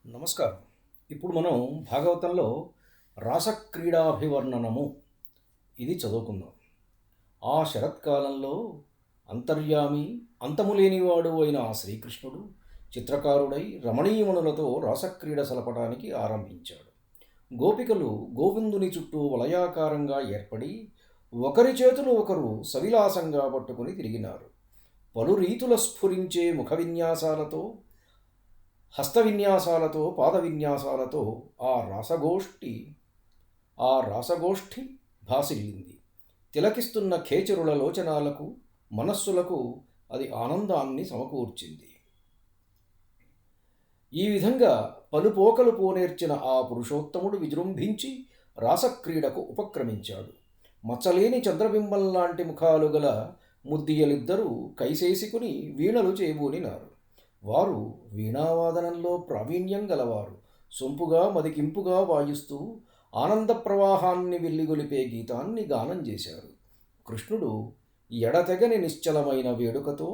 నమస్కారం. ఇప్పుడు మనం భాగవతంలో రాసక్రీడాభివర్ణనము ఇది చదువుకుందాం. ఆ శరత్కాలంలో అంతర్యామి అంతములేనివాడు అయిన ఆ శ్రీకృష్ణుడు చిత్రకారుడై రమణీయమణులతో రాసక్రీడ సలపడానికి ఆరంభించాడు. గోపికలు గోవిందుని చుట్టూ వలయాకారంగా ఏర్పడి ఒకరి చేతులు ఒకరు సవిలాసంగా పట్టుకుని తిరిగినారు. పలు రీతుల స్ఫురించే ముఖ విన్యాసాలతో, హస్త విన్యాసాలతో, పాద విన్యాసాలతో ఆ రాసగోష్ఠి భాసిల్లింది. తిలకిస్తున్న ఖేచరుల లోచనాలకు, మనస్సులకు అది ఆనందాన్ని సమకూర్చింది. ఈ విధంగా పలుపోకలు పోనేర్చిన ఆ పురుషోత్తముడు విజృంభించి రాసక్రీడకు ఉపక్రమించాడు. మచ్చలేని చంద్రబింబంలాంటి ముఖాలు గల ముద్దియలిద్దరూ కైసేసుకుని వీణలు చేయబూనినారు. వారు వీణావాదనంలో ప్రావీణ్యం గలవారు. సొంపుగా మదికింపుగా వాయిస్తూ ఆనంద ప్రవాహాన్ని వెల్లిగొలిపే గీతాన్ని గానం చేశారు. కృష్ణుడు ఎడతెగని నిశ్చలమైన వేడుకతో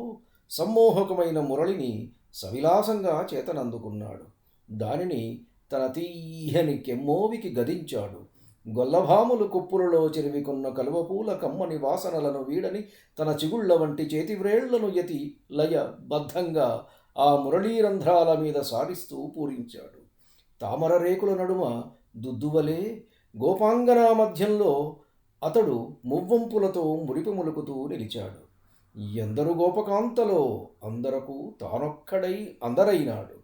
సమ్మోహకమైన మురళిని సవిలాసంగా చేతనందుకున్నాడు. దానిని తన తీయని కెమ్మోవికి గదించాడు. గొల్లభాములు కొప్పులలో చెరివికొన్న కలువపూల కమ్మని వాసనలను వీడని తన చిగుళ్ల వంటి చేతివ్రేళ్లను యతి లయ బద్ధంగా ఆ మురళీరంధ్రాల మీద సాగిస్తూ పూరించాడు. తామర రేకుల నడుమ దుద్దువలే గోపాంగనా మధ్యంలో అతడు మువ్వంపులతో మురిపి ములుకుతూ నిలిచాడు. ఎందరు గోపకాంతలో అందరకు తానొక్కడై అందరైనాడు.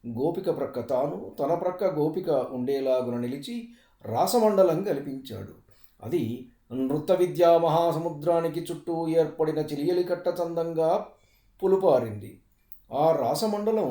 గోపిక ప్రక్క తాను, తన ప్రక్క గోపిక ఉండేలాగున నిలిచి రాసమండలం కల్పించాడు. అది నృత్య విద్యా మహాసముద్రానికి చుట్టూ ఏర్పడిన చిలియలి కట్ట చందంగా పులుపారింది. ఆ రాసమండలం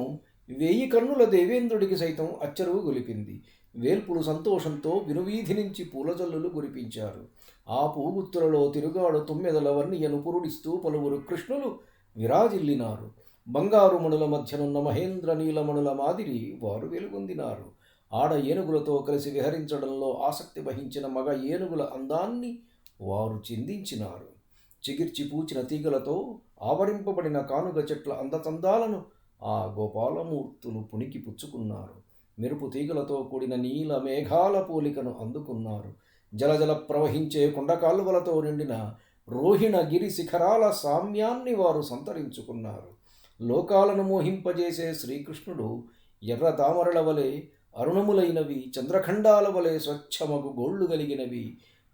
1000 కన్నుల దేవేంద్రుడికి సైతం అచ్చరువు గొలిపింది. వేల్పులు సంతోషంతో వినువీధి నుంచి పూలజల్లులు కురిపించారు. ఆ పూగుత్తులలో తిరుగాడు తుమ్మెదల వర్ణియను పురుడిస్తూ పలువురు కృష్ణులు విరాజిల్లినారు. బంగారు మణుల మధ్యనున్న మహేంద్ర నీలమణుల మాదిరి వారు వెలుగొందినారు. ఆడ ఏనుగులతో కలిసి విహరించడంలో ఆసక్తి వహించిన మగ ఏనుగుల అందాన్ని వారు చిందించినారు. చిగిర్చి పూచిన తీగలతో ఆవరింపబడిన కానుగ చెట్ల అందచందాలను ఆ గోపాలమూర్తులు పుణికి పుచ్చుకున్నారు. మెరుపు తీగలతో కూడిన నీల మేఘాల పోలికను అందుకున్నారు. జలజల ప్రవహించే కొండకాలువలతో నిండిన రోహిణ గిరి శిఖరాల సామ్యాన్ని వారు సంతరించుకున్నారు. లోకాలను మోహింపజేసే శ్రీకృష్ణుడు ఎర్ర తామరల వలె అరుణములైనవి, చంద్రఖండాల వలె స్వచ్ఛమగు గోళ్లు కలిగినవి,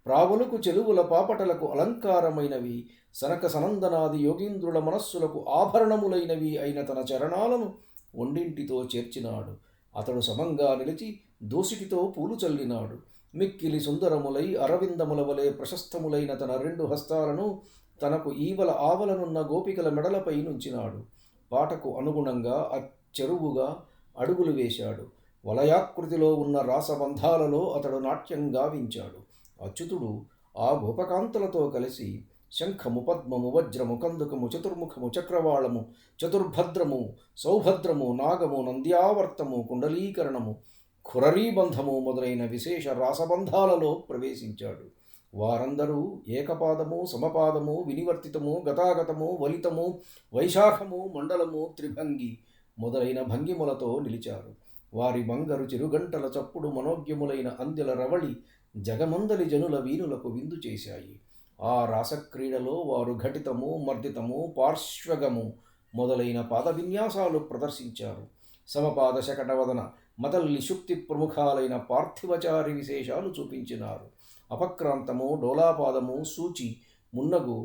ప్రావులకు చెలువుల పాపటలకు అలంకారమైనవి, సనక సనందనాది యోగీంద్రుల మనస్సులకు ఆభరణములైనవి అయిన తన చరణాలను ఒండింటితో చేర్చినాడు. అతడు సమంగా నిలిచి దోసిటితో పూలు చల్లినాడు. మిక్కిలి సుందరములై అరవిందముల వలె ప్రశస్తములైన తన 2 హస్తాలను తనకు ఈవల ఆవలనున్న గోపికల మెడలపై నుంచినాడు. పాటకు అనుగుణంగా చెరువుగా అడుగులు వేశాడు. వలయాకృతిలో ఉన్న రాసబంధాలలో అతడు నాట్యం గావించాడు. అచ్యుతుడు ఆ గోపకాంతలతో కలిసి శంఖము, పద్మము, వజ్రము, కందుకము, చతుర్ముఖము, చక్రవాళము, చతుర్భద్రము, సౌభద్రము, నాగము, నంద్యావర్తము, కుండలీకరణము, ఖురరీబంధము మొదలైన విశేష రాసబంధాలలో ప్రవేశించాడు. వారందరూ ఏకపాదము, సమపాదము, వినివర్తితము, గతాగతము, వలితము, వైశాఖము, మండలము, త్రిభంగి మొదలైన భంగిములతో నిలిచారు. వారి బంగరు చిరుగంటల చప్పుడు మనోజ్ఞములైన అందెల రవళి జగమందలి జనుల వీనులకు విందు చేశాయి. ఆ రాసక్రీడలో వారు ఘటితము, మర్దితము, పార్శ్వగము మొదలైన పాద విన్యాసాలు ప్రదర్శించారు. సమపాద శకటవదన మతల్లి శుక్తి ప్రముఖాలైన పార్థివచారి విశేషాలు చూపించినారు. అపక్రాంతము, డోలాపాదము, సూచి, మున్నగు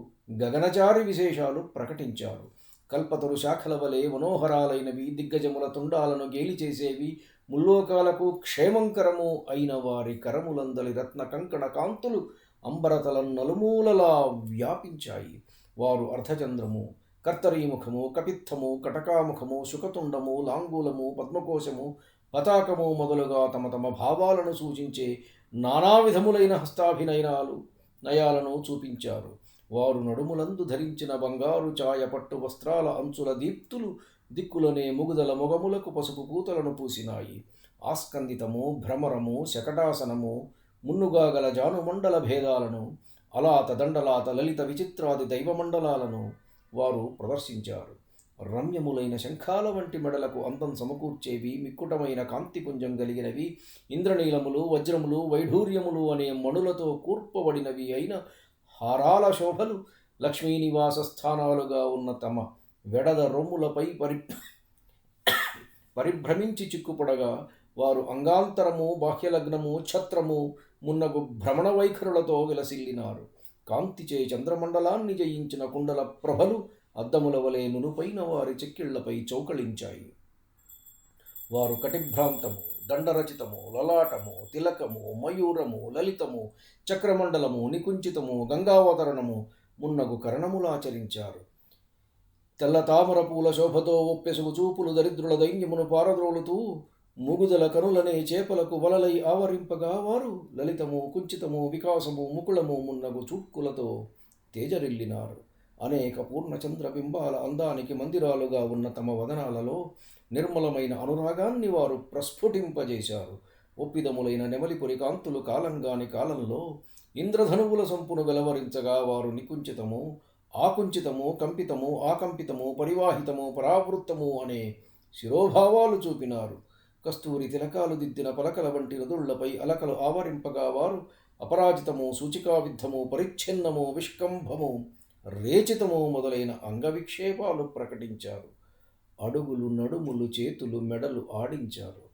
గగనచారి విశేషాలు ప్రకటించారు. కల్పతరు శాఖల వలె మనోహరాలైనవి, దిగ్గజముల తుండాలను గేలి చేసేవి, ముల్లోకాలకు క్షేమంకరము అయిన వారి కరములందలి రత్న కంకణ కాంతులు అంబరతలం నలుమూలలా వ్యాపించాయి. వారు అర్ధచంద్రము, కర్తరీముఖము, కపిత్తము, కటకాముఖము, శుకతుండము, లాంగూలము, పద్మకోశము, పతాకము మొదలుగా తమ తమ భావాలను సూచించే నానా విధములైన నయాలను చూపించారు. వారు నడుములందు ధరించిన బంగారు ఛాయ పట్టు వస్త్రాల అంచుల దీప్తులు దిక్కులనే ముగుదల మొగములకు పసుపు పూతలను పూసినాయి. ఆస్కందితము, భ్రమరము, శకటాసనము, మున్నుగా గల జానుమండల భేదాలను, అలాత దండలాత లలిత విచిత్రాది దైవమండలాలను వారు ప్రదర్శించారు. రమ్యములైన శంఖాల వంటి మెడలకు అందం సమకూర్చేవి, మిక్కుటమైన కాంతిపుంజం కలిగినవి, ఇంద్రనీలములు, వజ్రములు, వైఢూర్యములు అనే మణులతో కూర్పబడినవి అయిన హారాల శోభలు లక్ష్మీనివాస స్థానాలుగా ఉన్న తమ వెడద రొమ్ములపై పరిభ్రమించి చిక్కుపడగా వారు అంగాంతరము, బాహ్యలగ్నము, ఛత్రము మున్నగు భ్రమణ వైఖరులతో విలసిల్లినారు. కాంతిచే చంద్రమండలాన్ని జయించిన కుండల ప్రభలు అద్దముల వలె నునుపైన వారి చెక్కిళ్లపై చౌకళించాయి. వారు కటిభ్రాంతము, దండరచితము, లలాటము, తిలకము, మయూరము, లలితము, చక్రమండలము, నికుంచితము, గంగావతరణము మున్నగు కరణములాచరించారు. తెల్ల తామర పూల శోభతో ఒప్పెసుగు చూపులు దరిద్రుల దైన్యమును పారద్రోలుతూ ముగుదల కనులనే చేపలకు వలలై ఆవరింపగా వారు లలితము, కుంచితము, వికాసము, ముకుళము మున్నగు చూక్కులతో తేజరిల్లినారు. అనేక పూర్ణచంద్ర బింబాల అందానికి మందిరాలుగా ఉన్న తమ వదనాలలో నిర్మలమైన అనురాగాన్ని వారు ప్రస్ఫుటింపజేశారు. ఒప్పిదములైన నెమలిపురి కాంతులు కాలంగాని కాలంలో ఇంద్రధనువుల సంపును వెలవరించగా వారు నికుంచితము, ఆకుంచితము, కంపితము, ఆకంపితము, పరివాహితము, పరావృత్తము అనే శిరోభావాలు చూపినారు. కస్తూరి తిలకాలు దిద్దిన పలకల వంటి నదుళ్లపై అలకలు ఆవరింపగా వారు అపరాజితము, సూచికావిద్ధము, పరిచ్ఛిన్నము, విష్కంభము, రేచితము మొదలైన అంగవిక్షేపాలు ప్రకటించారు. అడుగులు, నడుములు, చేతులు, మెడలు ఆడించారు.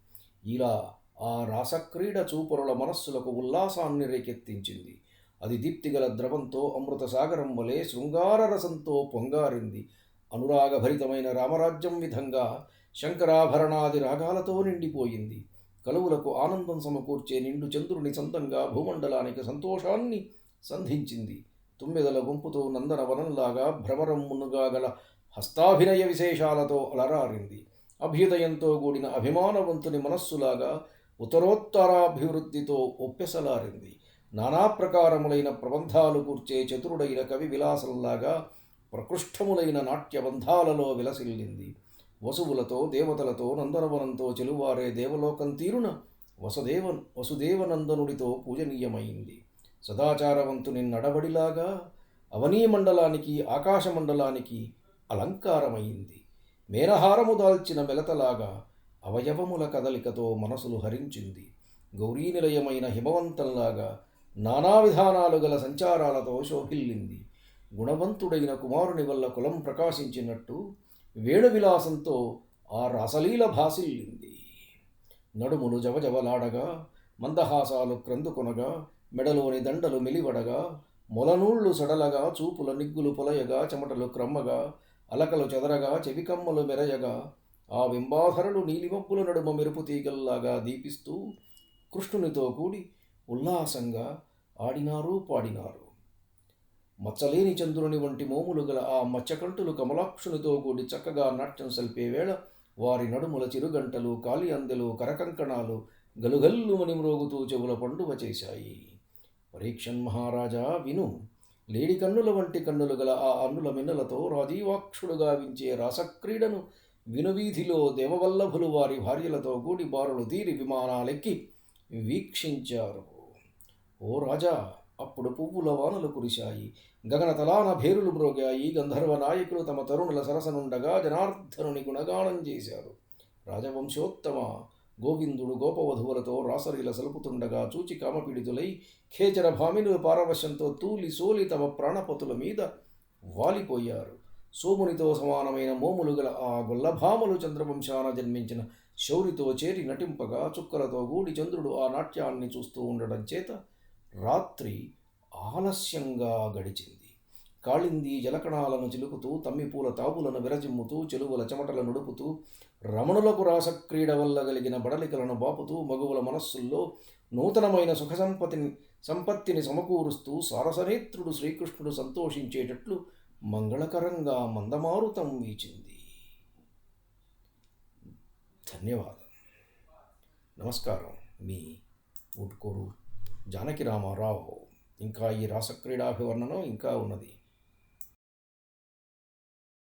ఇలా ఆ రాసక్రీడ చూపరుల మనస్సులకు ఉల్లాసాన్ని రేకెత్తించింది. అది దీప్తిగల ద్రవంతో అమృత సాగరం వలె శృంగార రసంతో పొంగారింది. అనురాగభరితమైన రామరాజ్యం విధంగా శంకరాభరణాది రాగాలతో నిండిపోయింది. కలువులకు ఆనందం సమకూర్చే నిండు చంద్రుని సంతంగా భూమండలానికి సంతోషాన్ని సంధించింది. తుమ్మెదల గుంపుతో నందనవనంలాగా భ్రమరం మున్నుగా గల హస్తాభినయ విశేషాలతో అలరారింది. అభ్యుదయంతో కూడిన అభిమానవంతుని మనస్సులాగా ఉత్తరోత్తరాభివృద్ధితో ఒప్పెసలారింది. నానా ప్రకారములైన ప్రబంధాలు కూర్చే చతురుడైన కవి విలాసంలాగా ప్రకృష్టములైన నాట్యబంధాలలో విలసిల్లింది. వసువులతో, దేవతలతో, నందనవనంతో చెలువారే దేవలోకం తీరున వసుదేవనందనుడితో పూజనీయమైంది. సదాచారవంతుని నడవడిలాగా అవనీమండలానికి, ఆకాశమండలానికి అలంకారమైంది. మేనహారము దాల్చిన మెలతలాగా అవయవముల కదలికతో మనసులు హరించింది. గౌరీనిలయమైన హిమవంతంలాగా నానా విధానాలు గల సంచారాలతో శోభిల్లింది. గుణవంతుడైన కుమారుని వల్ల కులం ప్రకాశించినట్టు వేణువిలాసంతో ఆ రాసలీల భాసిల్లింది. నడుములు జవజవలాడగా, మందహాసాలు క్రందుకొనగా, మెడలోని దండలు మెలివడగా, మొలనూళ్ళు సడలగా, చూపుల నిగ్గులు పొలయగా, చెమటలు క్రమ్మగా, అలకలు చెదరగా, చెవికమ్మలు మెరయగా, ఆ బింబాధరులు నీలిమబ్బుల నడుమ మెరుపు తీగల్లాగా దీపిస్తూ కృష్ణునితో కూడి ఉల్లాసంగా ఆడినారు, పాడినారు. మచ్చలేని చంద్రుని వంటి మోములు గల ఆ మచ్చకంటులు కమలాక్షునితో కూడి చక్కగా నాట్యం సల్పే వేళ వారి నడుముల చిరుగంటలు, కాలి అందెలు, కరకంకణాలు గలుగల్లుమని మ్రోగుతూ చెవుల పండువ చేశాయి. పరీక్షన్ మహారాజా విను, లేడి కన్నుల వంటి కన్నులు గల ఆ అన్నుల మిన్నలతో రాజీవాక్షుడు గావించే రాసక్రీడను వినువీధిలో దేవవల్లభులు వారి భార్యలతో కూడి బారులు తీరి విమానాలెక్కి వీక్షించారు. ఓ రాజా, అప్పుడు పువ్వుల వానలు కురిశాయి, గగనతలాన భేరులు మ్రోగాయి. గంధర్వ నాయకులు తమ తరుణుల సరసనుండగా జనార్దనుని గుణగానం చేశారు. రాజవంశోత్తమ గోవిందుడు గోపవధువులతో రాసలీల సలుపుతుండగా చూచి కామపీడితులై ఖేచర భామినుల పారవశ్యంతో తూలి సోలి తమ ప్రాణపతుల మీద వాలిపోయారు. సోమునితో సమానమైన మోములు గల ఆ గొల్లభామలు చంద్రవంశాన జన్మించిన శౌరితో చేరి నటింపగా చుక్కలతో గూడి చంద్రుడు ఆ నాట్యాన్ని చూస్తూ ఉండడం చేత రాత్రి ఆలస్యంగా గడిచింది. కాళింది జలకణాలను చిలుకుతూ, తమ్మిపూల తాపులను విరజిమ్ముతూ, చెలువల చెమటల నుడుపుతూ, రమణులకు రాసక్రీడ వల్ల కలిగిన బడలికలను బాపుతూ, మగువుల మనస్సుల్లో నూతనమైన సుఖ సంపత్తిని సమకూరుస్తూ సారసనేత్రుడు శ్రీకృష్ణుడు సంతోషించేటట్లు మంగళకరంగా మందమారుతం వీచింది. ధన్యవాదం. నమస్కారం. మీ ఊట్కూరు జానకి రామారావు. ఇంకా ఈ రాసక్రీడాభివర్ణనం ఇంకా ఉన్నది.